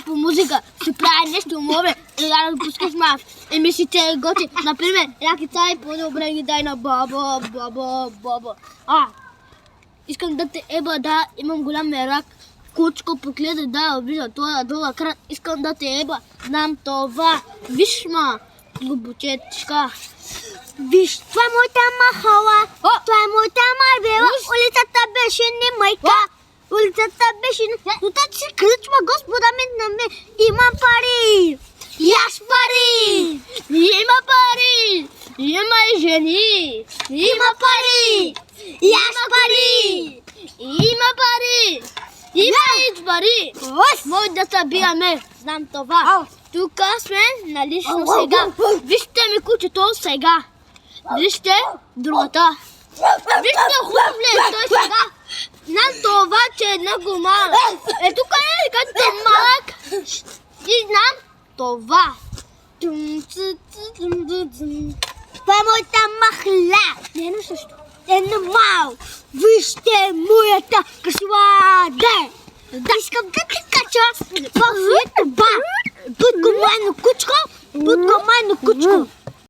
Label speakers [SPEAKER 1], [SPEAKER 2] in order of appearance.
[SPEAKER 1] по музика, ще прави нещо мове, да го пускаш и мислите е готи. Например, яки цаи по-добре ги дай на баба. Искам да те еба, да, имам голям мерак. Кучко погледа, да, вижда, това долу крат. Искам да те еба, знам това. Виж ма, глубочечка.
[SPEAKER 2] Виж, това е моята махала, това е моята марбела, улицата беше не майка. Улицата беше не... Но тази си кръчма, господа мен на мен, има пари. Яш пари.
[SPEAKER 1] Има пари. Има и жени.
[SPEAKER 2] Има пари. Яш пари.
[SPEAKER 1] Има пари. Има и пари. Може да се биеме. Знам това. Тук сме на лично сега. Вижте ми кучето сега. Вижте другата. Вижте хубав ли е той сега. Знам това, че е много малък. Тук е като малък. И знам това.
[SPEAKER 2] Това е моята махла.
[SPEAKER 1] Не е също.
[SPEAKER 2] Едно мал. Вижте моята кашлада. Да, искам да те кача. Пахвите ба. Будко майно кучко.